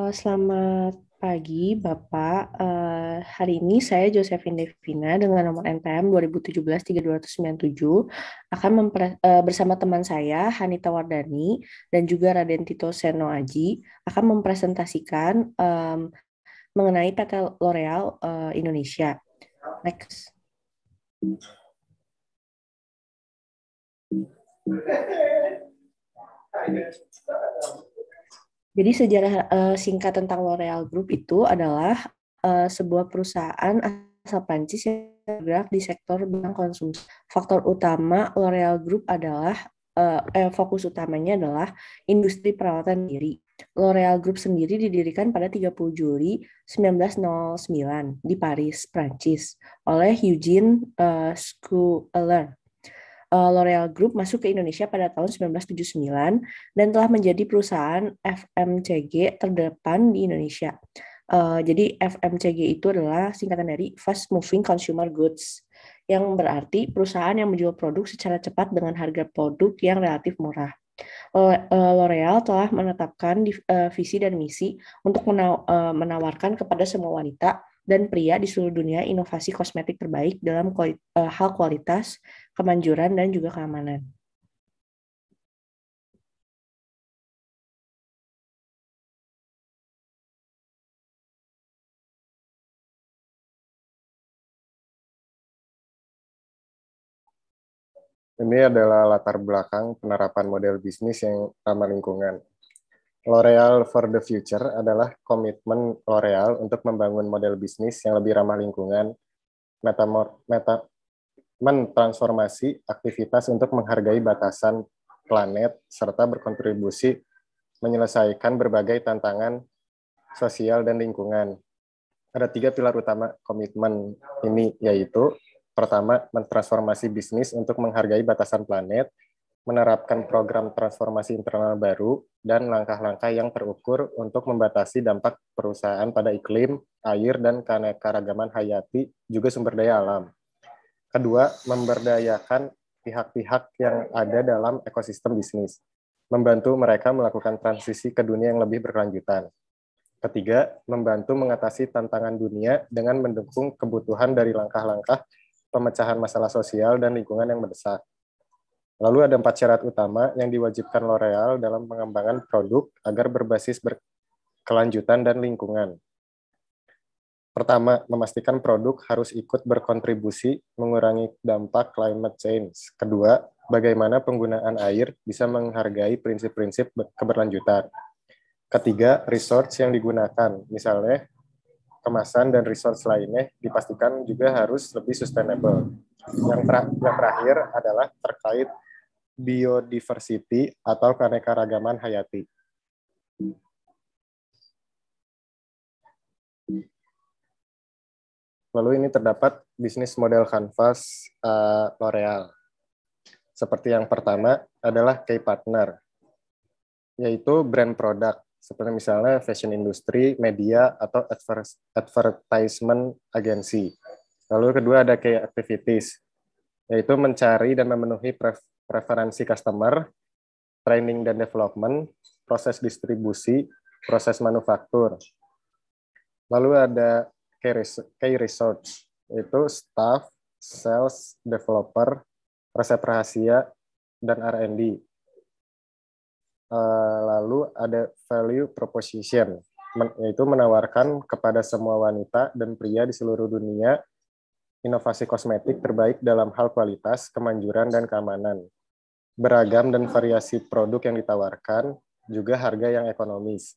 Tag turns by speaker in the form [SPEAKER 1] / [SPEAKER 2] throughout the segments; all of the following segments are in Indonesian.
[SPEAKER 1] Selamat pagi, Bapak. Hari ini saya Josephine Devina dengan nomor NPM 2017-3297 akan bersama teman saya Hanita Wardani dan juga Raden Tito Seno Aji akan mempresentasikan mengenai PT L'Oreal Indonesia. Next. Jadi sejarah singkat tentang L'Oreal Group itu adalah sebuah perusahaan asal Prancis yang bergerak di sektor bidang konsumsi. Faktor utama L'Oreal Group adalah fokus utamanya adalah industri perawatan diri. L'Oreal Group sendiri didirikan pada 30 Juli 1909 di Paris, Prancis oleh Eugene Schuller. L'Oreal Group masuk ke Indonesia pada tahun 1979 dan telah menjadi perusahaan FMCG terdepan di Indonesia. Jadi FMCG itu adalah singkatan dari Fast Moving Consumer Goods, yang berarti perusahaan yang menjual produk secara cepat dengan harga produk yang relatif murah. L'Oreal telah menetapkan visi dan misi untuk menawarkan kepada semua wanita dan pria di seluruh dunia inovasi kosmetik terbaik dalam hal kualitas, kemanjuran, dan juga keamanan.
[SPEAKER 2] Ini adalah latar belakang penerapan model bisnis yang ramah lingkungan. L'Oreal for the Future adalah komitmen L'Oreal untuk membangun model bisnis yang lebih ramah lingkungan, mentransformasi aktivitas untuk menghargai batasan planet, serta berkontribusi menyelesaikan berbagai tantangan sosial dan lingkungan. Ada 3 pilar utama komitmen ini, yaitu pertama, mentransformasi bisnis untuk menghargai batasan planet, menerapkan program transformasi internal baru, dan langkah-langkah yang terukur untuk membatasi dampak perusahaan pada iklim, air, dan keanekaragaman hayati, juga sumber daya alam. Kedua, memberdayakan pihak-pihak yang ada dalam ekosistem bisnis, membantu mereka melakukan transisi ke dunia yang lebih berkelanjutan. Ketiga, membantu mengatasi tantangan dunia dengan mendukung kebutuhan dari langkah-langkah pemecahan masalah sosial dan lingkungan yang mendesak. Lalu ada 4 syarat utama yang diwajibkan L'Oreal dalam pengembangan produk agar berbasis berkelanjutan dan lingkungan. Pertama, memastikan produk harus ikut berkontribusi mengurangi dampak climate change. Kedua, bagaimana penggunaan air bisa menghargai prinsip-prinsip keberlanjutan. Ketiga, resource yang digunakan, misalnya kemasan dan resource lainnya dipastikan juga harus lebih sustainable. Yang terakhir adalah terkait biodiversity atau keanekaragaman hayati. Lalu ini terdapat bisnis model kanvas L'Oreal. Seperti yang pertama adalah key partner, yaitu brand product, seperti misalnya fashion industry, media, atau advertisement agency. Lalu kedua ada key activities, yaitu mencari dan memenuhi preferensi customer, training dan development, proses distribusi, proses manufaktur. Lalu ada key research, yaitu staff, sales, developer, resep rahasia, dan R&D. Lalu ada value proposition, yaitu menawarkan kepada semua wanita dan pria di seluruh dunia inovasi kosmetik terbaik dalam hal kualitas, kemanjuran, dan keamanan. Beragam dan variasi produk yang ditawarkan, juga harga yang ekonomis.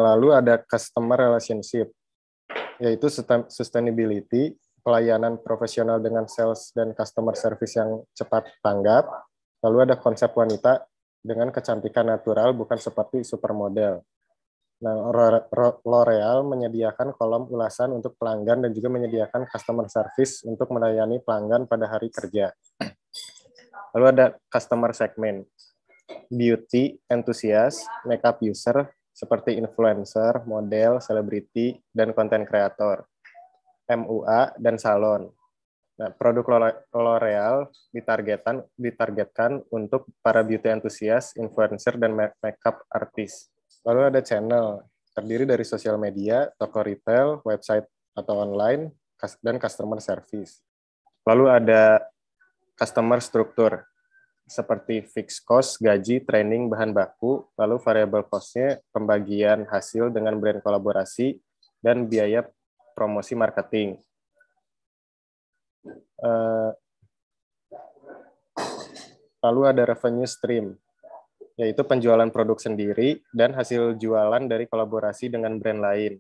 [SPEAKER 2] Lalu ada customer relationship, yaitu sustainability, pelayanan profesional dengan sales dan customer service yang cepat tanggap. Lalu ada konsep wanita dengan kecantikan natural, bukan seperti supermodel. Nah, L'Oreal menyediakan kolom ulasan untuk pelanggan dan juga menyediakan customer service untuk melayani pelanggan pada hari kerja. Lalu ada customer segment, beauty enthusiast, makeup user, seperti influencer, model, selebriti, dan konten kreator, MUA, dan salon. Nah, produk L'Oreal ditargetkan untuk para beauty enthusiast, influencer, dan makeup artist. Lalu ada channel, terdiri dari sosial media, toko retail, website atau online, dan customer service. Lalu ada customer struktur, seperti fixed cost, gaji, training, bahan baku, lalu variable cost-nya pembagian hasil dengan brand kolaborasi, dan biaya promosi marketing. Lalu ada revenue stream, yaitu penjualan produk sendiri dan hasil jualan dari kolaborasi dengan brand lain.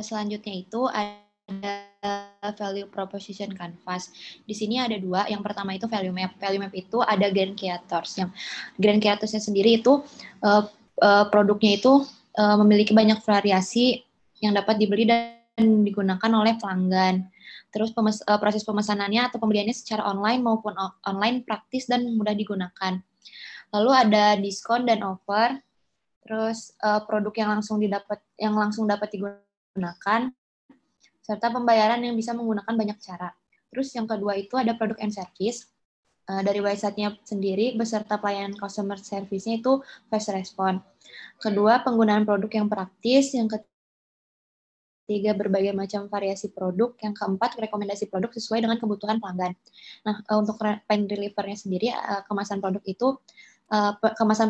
[SPEAKER 3] Selanjutnya itu ada value proposition canvas. Di sini ada dua. Yang pertama itu value map. Value map itu ada grand creators. Yang grand creatorsnya sendiri itu produknya itu memiliki banyak variasi yang dapat dibeli dan digunakan oleh pelanggan. Terus proses pemesanannya atau pembeliannya secara online maupun online praktis dan mudah digunakan. Lalu ada diskon dan offer. Terus produk yang langsung dapat digunakan, serta pembayaran yang bisa menggunakan banyak cara. Terus yang kedua itu ada produk and service. Dari website-nya sendiri, beserta pelayanan customer service-nya itu fast response. Kedua, penggunaan produk yang praktis. Yang ketiga, berbagai macam variasi produk. Yang keempat, rekomendasi produk sesuai dengan kebutuhan pelanggan. Nah, untuk pen reliever-nya sendiri, kemasan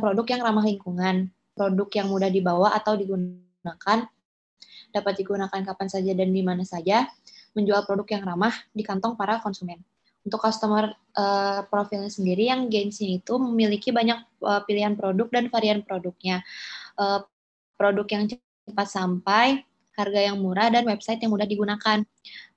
[SPEAKER 3] produk yang ramah lingkungan, produk yang mudah dibawa atau digunakan, dapat digunakan kapan saja dan di mana saja, menjual produk yang ramah di kantong para konsumen. Untuk customer profilnya sendiri, yang Genshin itu memiliki banyak pilihan produk dan varian produknya. Produk yang cepat sampai, harga yang murah, dan website yang mudah digunakan.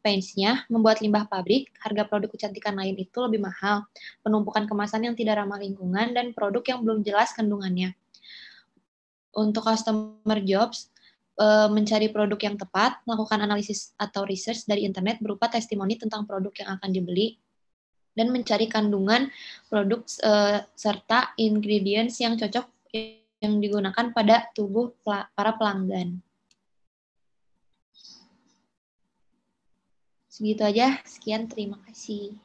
[SPEAKER 3] Pains-nya membuat limbah pabrik, harga produk kecantikan lain itu lebih mahal, penumpukan kemasan yang tidak ramah lingkungan, dan produk yang belum jelas kandungannya. Untuk customer jobs, mencari produk yang tepat, melakukan analisis atau research dari internet berupa testimoni tentang produk yang akan dibeli, dan mencari kandungan produk serta ingredients yang cocok yang digunakan pada tubuh para pelanggan. Segitu aja, sekian, terima kasih.